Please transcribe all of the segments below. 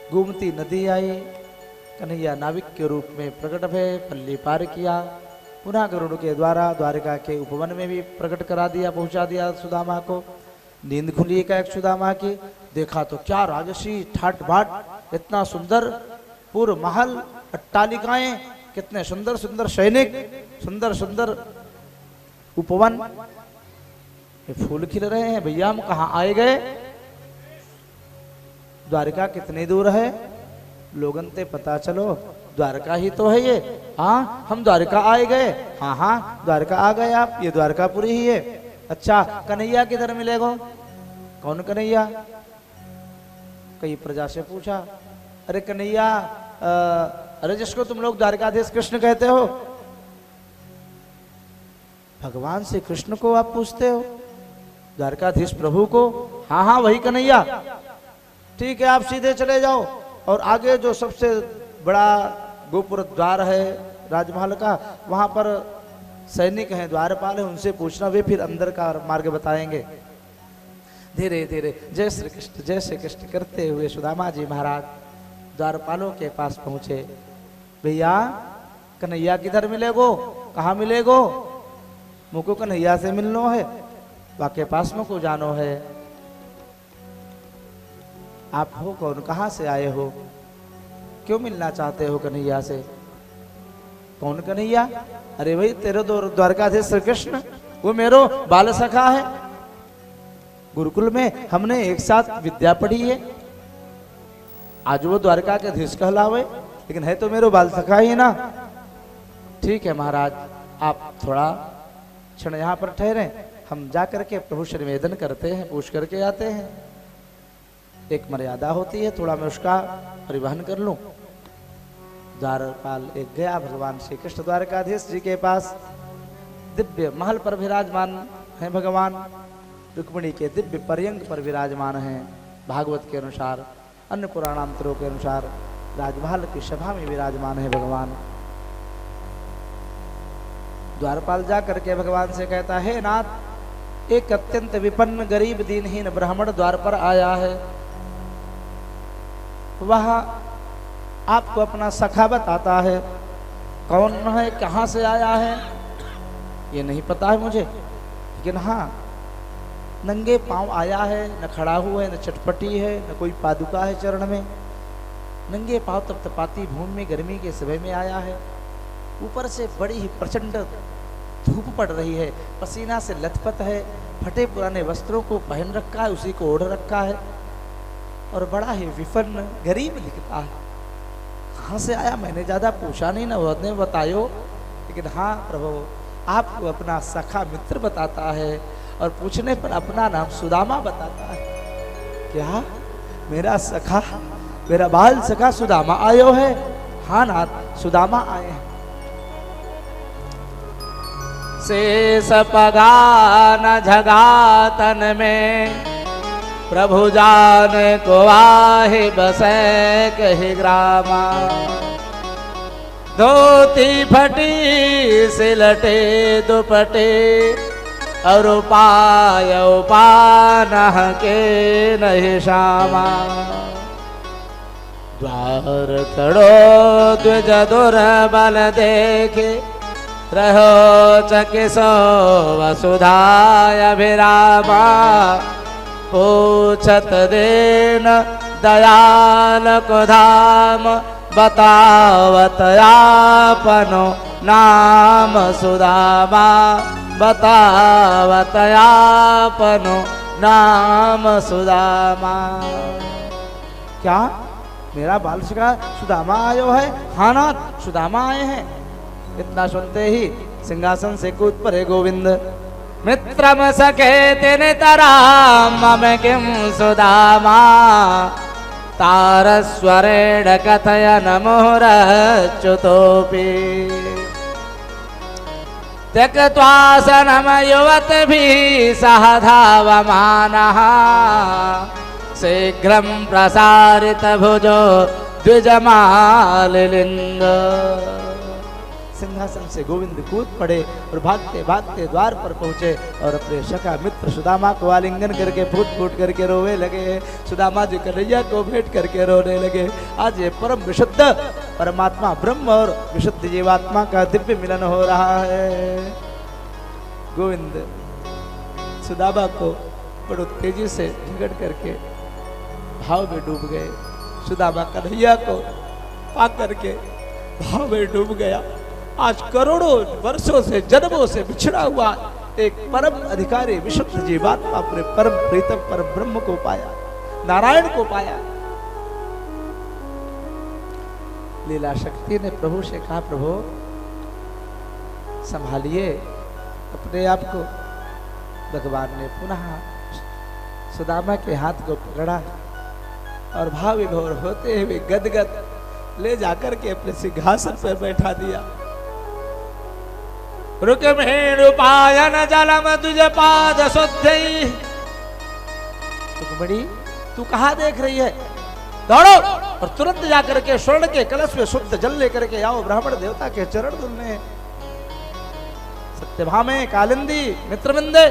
गोमती नदी आई, कन्हैया नाविक के रूप में प्रकट भय, पल्ली पार किया, पुनः गरुड़ के द्वारा द्वारिका के उपवन में भी प्रकट करा दिया, पहुंचा दिया सुदामा को। नींद खुली एक सुदामा की, देखा तो क्या राजसी ठाट बाट, इतना सुंदर पूर्व महल, अट्टालिकाएं, कितने सुंदर सुंदर सैनिक, सुंदर सुंदर उपवन, ये फूल खिल रहे हैं। भैया हम कहाँ आए गए? द्वारिका कितनी दूर है? लोगन ते पता चलो, द्वारका ही तो है ये। हाँ, हम द्वारका आए गए। हाँ हाँ, द्वारका आ गए आप, ये द्वारकापुरी ही है। अच्छा, कन्हैया किधर मिलेगो? कौन कन्हैया? कई प्रजा से पूछा, अरे कन्हैया, अरे जिसको तुम लोग द्वारकाधीश कृष्ण कहते हो, भगवान से कृष्ण को आप पूछते हो, द्वारकाधीश प्रभु को? हाँ हाँ, वही कन्हैया। ठीक है, आप सीधे चले जाओ और आगे जो सबसे बड़ा गोपुर द्वार है राजमहल का, वहां पर सैनिक हैं, द्वारपाल हैं, उनसे पूछना, वे फिर अंदर का मार्ग बताएंगे। धीरे धीरे जय श्री कृष्ण करते हुए सुदामा जी महाराज द्वारपालों के पास पहुंचे। भैया कन्हैया किधर मिलेगो? कहाँ मिलेगो? मुझको कन्हैया से मिलनो है, वाके पास में को जानो है। आप हो कौन? कहाँ से आए हो? क्यों मिलना चाहते हो कन्हैया से? कौन कन्हैया? अरे भाई तेरे द्वारकाधीश श्री कृष्ण, वो मेरो बाल सखा है। गुरुकुल में हमने एक साथ विद्या पढ़ी है। आज वो द्वारका के धीश कहलावे, लेकिन है तो मेरो बाल सखा ही ना। ठीक है महाराज, आप थोड़ा क्षण यहाँ पर ठहरे, हम जाकर के प्रभु से निवेदन करते हैं, पूछ करके आते हैं। एक मर्यादा होती है, थोड़ा मैं उसका परिवहन कर लूं। द्वारपाल एक गया भगवान श्री कृष्ण द्वारकाधीश जी के पास। दिव्य महल पर विराजमान है भगवान, रुक्मिणी के दिव्य पर्यंक पर विराजमान हैं। भागवत के अनुसार, अन्य पुराणांतरों के अनुसार राजमहल की सभा में विराजमान है भगवान। द्वारपाल जा करके भगवान से कहता है, नाथ, एक अत्यंत विपन्न गरीब दीनहीन ब्राह्मण द्वार पर आया है। वह आपको अपना सखा बताता है। कौन है, कहाँ से आया है, ये नहीं पता है मुझे, लेकिन हाँ, नंगे पांव आया है, न खड़ा हुआ है, न चटपटी है, न कोई पादुका है चरण में। नंगे पांव तपतपाती भूमि में गर्मी के समय में आया है। ऊपर से बड़ी ही प्रचंड धूप पड़ रही है, पसीना से लथपथ है, फटे पुराने वस्त्रों को पहन रखा है, उसी को ओढ़ रखा है, और बड़ा ही विपन्न गरीब दिखता है। कहाँ से आया मैंने ज्यादा पूछा नहीं, ना उसने बतायो, लेकिन हाँ प्रभु, आपको अपना सखा मित्र बताता है, और पूछने पर अपना नाम सुदामा बताता है। क्या मेरा सखा, मेरा बाल सखा सुदामा आयो है? हाँ नाथ, सुदामा आए हैं। शेष पगान झगातन में प्रभु जान को आहे बसे कही ग्रामा। धोती फटी सिलटे दुपटे और उपाय उपान के नहीं शामा। द्वार कड़ो द्विज दुर्बल देखे रहो चकिसो वसुधाय अभिरामा। पूछत देन दयाल को धाम बतावत आपनो नाम सुदामा। बतावत आपनो नाम सुदामा। क्या मेरा बाल सखा सुदामा आयो है? हाँ नाथ, सुदामा आए हैं। इतना सुनते ही सिंहासन से कूद पड़े गोविंद। मित्रम सखे तिन तराम मम किम सुदामा। तारस्वरेण कथयन मुहुरच्युतोऽपि। त्यक्त्वासनम युवतिभिः सह धावमानः। शीघ्रं प्रसारित भुजो द्विजमालिलिङ्ग। सिंहासन से गोविंद कूद पड़े और भागते भागते द्वार पर पहुंचे और अपने सखा मित्र सुदामा को आलिंगन करके फूट फूट करके रोवे लगे। सुदामा जी कन्हैया को भेंट करके रोने लगे। आज ये परम विशुद्ध परमात्मा ब्रह्म और विशुद्ध जीवात्मा का दिव्य मिलन हो रहा है। गोविंद सुदामा को बड़ो तेजी से झगड़ करके भाव में डूब गए। सुदामा कन्हैया को पा करके भाव में डूब गया। आज करोड़ों वर्षों से जन्मों से बिछड़ा हुआ एक परम अधिकारी विशुद्ध जीवात्मा अपने परम प्रीतम परम ब्रह्म को पाया, नारायण को पाया। लीला शक्ति ने प्रभु से कहा, प्रभु संभालिए अपने आप को। भगवान ने पुनः सुदामा के हाथ को पकड़ा और भाव विभोर होते हुए गदगद ले जाकर के अपने सिंहासन पर बैठा दिया। रुक्मिणीपायन जलम तुझ पाद शुद्धि। रुक्मिणी तू कहां देख रही है? दौड़ो और तुरंत जाकर के स्वर्ण के कलश में शुद्ध जल लेकर के आओ, ब्राह्मण देवता के चरण धुलने। सत्यभामे कालिंदी मित्रविंदे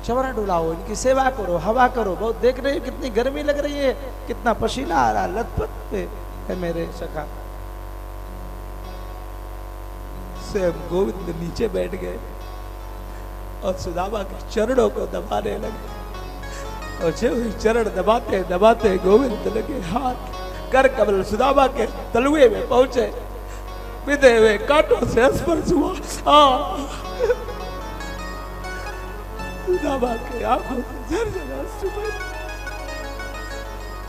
चरण डुलाओ, इनकी सेवा करो, हवा करो। बहुत देख रहे हो कितनी गर्मी लग रही है, कितना पसीना आ रहा, लथपथ पे है मेरे सखा। स्वयं गोविंद नीचे बैठ गए और सुदामा के चरणों को दबाने लगे। और जब चरण दबाते दबाते गोविंद लगे हाथ कर कमल सुदामा के तलुए में पहुंचे। विधे हुए कांटों से स्पर्श हुआ। सुदामा के आंखों से झरझरा अश्रु बहे।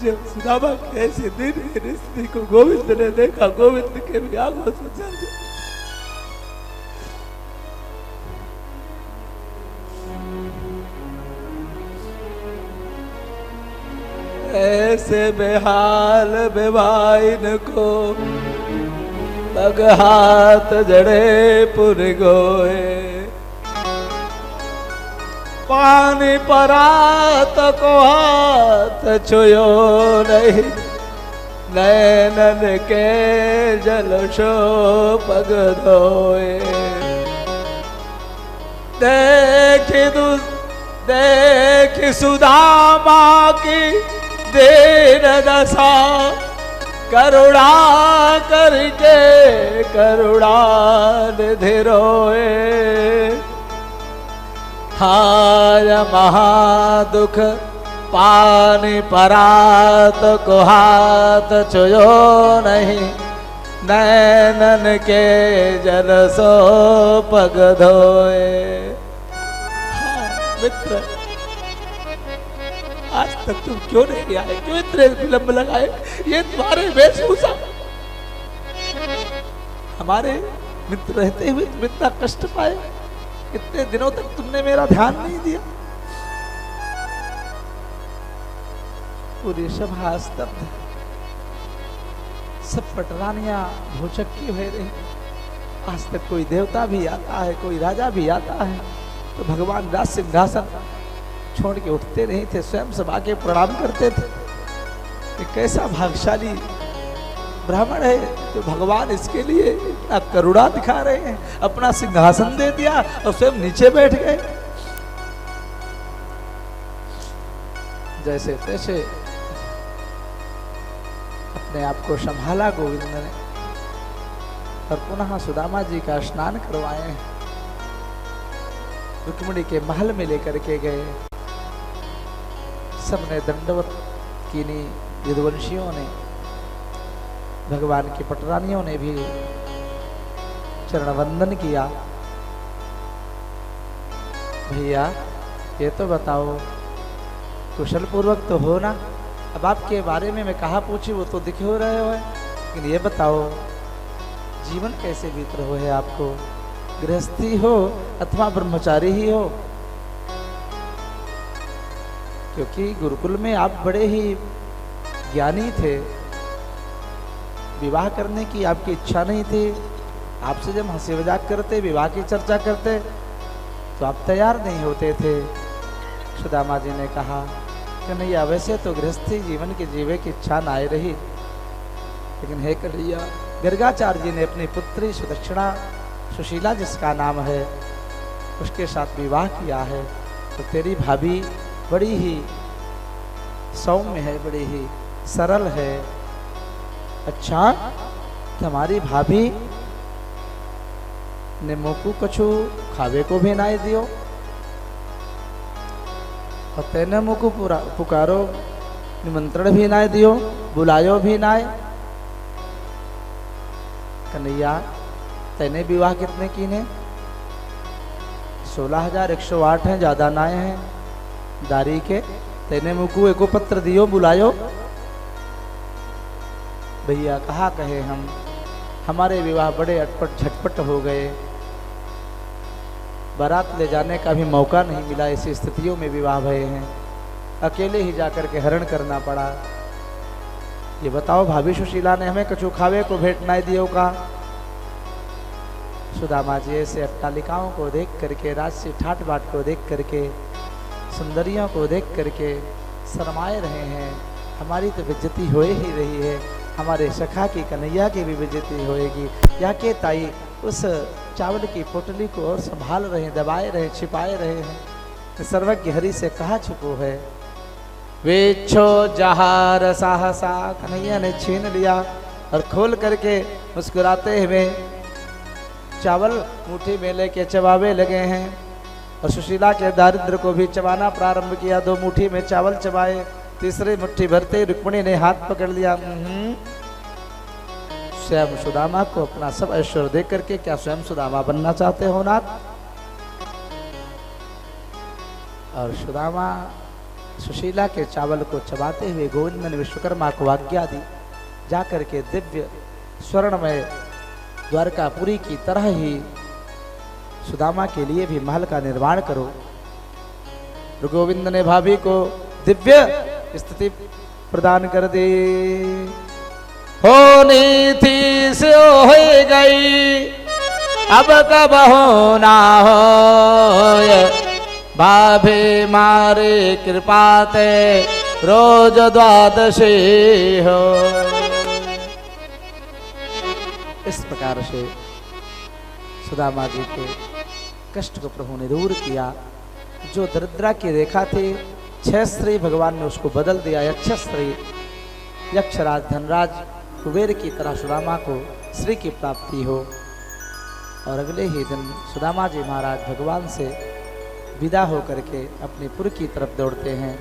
जब सुदामा के ऐसे दिन स्त्री को गोविंद ने देखा, गोविंद के भी आंखों से झरझरा। ऐसे बेहाल बेवाइन को पग हाथ जड़े पुर गोए। पानी परात को हाथ छुयो नहीं, नैनन के जलशो पग धोए। देखी सुदामा की दीन दशा, करुणा करके करुणा निधि रोए। हाय महादुख पानी परात को हाथ छुयो नहीं, नैनन के जल सो पग धोए। हाँ मित्र, आज तक तुम क्यों नहीं आए? क्यों इतने विलंब लगाए? ये तुम्हारे वेशभूषा। हमारे मित्र रहते हुए तुम इतना कष्ट पाए। इतने दिनों तक तुमने मेरा ध्यान नहीं दिया। पूरी सभा स्तब्ध, सब पटरानियां भौचक्की हो रही। आज तक कोई देवता भी आता है, कोई राजा भी आता है तो भगवान राज सिंहासन छोड़ के उठते नहीं थे, स्वयं सभा के प्रणाम करते थे। ये कैसा भाग्यशाली ब्राह्मण है तो भगवान इसके लिए इतना करुणा दिखा रहे हैं। अपना सिंहासन दे दिया और स्वयं नीचे बैठ गए। जैसे तैसे अपने आप को संभाला गोविंद ने और पुनः सुदामा जी का स्नान करवाए। रुक्मिणी के महल में लेकर के गए। सबने दंडवत कीनी, यदुवंशियों ने, भगवान की पटरानियों ने भी चरण वंदन किया। भैया ये तो बताओ, कुशल पूर्वक तो हो ना? अब आपके बारे में मैं कहा पूछी वो तो दिख हो रहे हो, लेकिन ये बताओ जीवन कैसे बीत रहा है आपको? गृहस्थी हो अथवा ब्रह्मचारी ही हो? क्योंकि गुरुकुल में आप बड़े ही ज्ञानी थे, विवाह करने की आपकी इच्छा नहीं थी। आपसे जब हंसी मजाक करते, विवाह की चर्चा करते तो आप तैयार नहीं होते थे। सुदामा जी ने कहा कन्हैया वैसे तो गृहस्थी जीवन के जीवे की इच्छा ना रही, लेकिन हे कन्हैया गर्गाचार्य जी ने अपनी पुत्री सुदक्षिणा सुशीला जिसका नाम है उसके साथ विवाह किया है। तो तेरी भाभी बड़ी ही सौम्य है, बड़ी ही सरल है। अच्छा, तुम्हारी भाभी ने मोकू कछु खावे को भी नाय दियो और तेने मोकू पुकारो निमंत्रण भी नाय दियो, बुलायो भी नाय। कन्हैया तेने विवाह कितने कीने? 16,108 हैं, ज्यादा नाय हैं दारी के। तेने मुकु एको पत्र दियो, बुलायो। भैया कहा कहे हम, हमारे विवाह बड़े अटपट झटपट हो गए, बारात ले जाने का भी मौका नहीं मिला। ऐसी स्थितियों में विवाह भये हैं, अकेले ही जाकर के हरण करना पड़ा। ये बताओ भाभी सुशीला ने हमें कछु खावे को भेंट नहीं दियो का? सुदामा जी ऐसे अट्टालिकाओं को देख करके, राजसी ठाट बाट को देख करके, सुंदरियों को देख करके शरमाए रहे हैं। हमारी तो बेइज्जती हो ही रही है, हमारे सखा की कन्हैया की भी बेइज्जती होएगी। या के ताई उस चावल की पोटली को और संभाल रहे, दबाए रहे, छिपाए रहे हैं। सर्वज्ञ हरि से कहा छुपो है। वेच्छो जहार साहसा, कन्हैया ने छीन लिया और खोल करके मुस्कुराते हुए चावल मुट्ठी में लेके चबावे लगे हैं। और सुशीला के दारिद्र को भी चबाना प्रारंभ किया। 2 मुट्ठी में चावल चबाए, तीसरी मुट्ठी भरते रुक्मिणी ने हाथ पकड़ लिया। स्वयं सुदामा को अपना सब ऐश्वर्य देख करके क्या स्वयं सुदामा बनना चाहते हो नाथ? और सुदामा सुशीला के चावल को चबाते हुए गोविंद ने विश्वकर्मा को आज्ञा दी, जाकर के दिव्य स्वर्णमय द्वारकापुरी की तरह ही सुदामा के लिए भी महल का निर्माण करो। गोविंद ने भाभी को दिव्य स्थिति प्रदान कर दी। होनी थी से हो गई, अब कब हो ना हो, भाभी मारे कृपाते रोज द्वादशी हो। इस प्रकार से सुदामा जी के कष्ट को प्रभु ने दूर किया। जो दरिद्रा की रेखा थी, 6 स्त्री भगवान ने उसको बदल दिया। यक्ष स्त्री, यक्षराज धनराज कुबेर की तरह सुदामा को श्री की प्राप्ति हो। और अगले ही दिन सुदामा जी महाराज भगवान से विदा होकर के अपने पुर की तरफ दौड़ते हैं।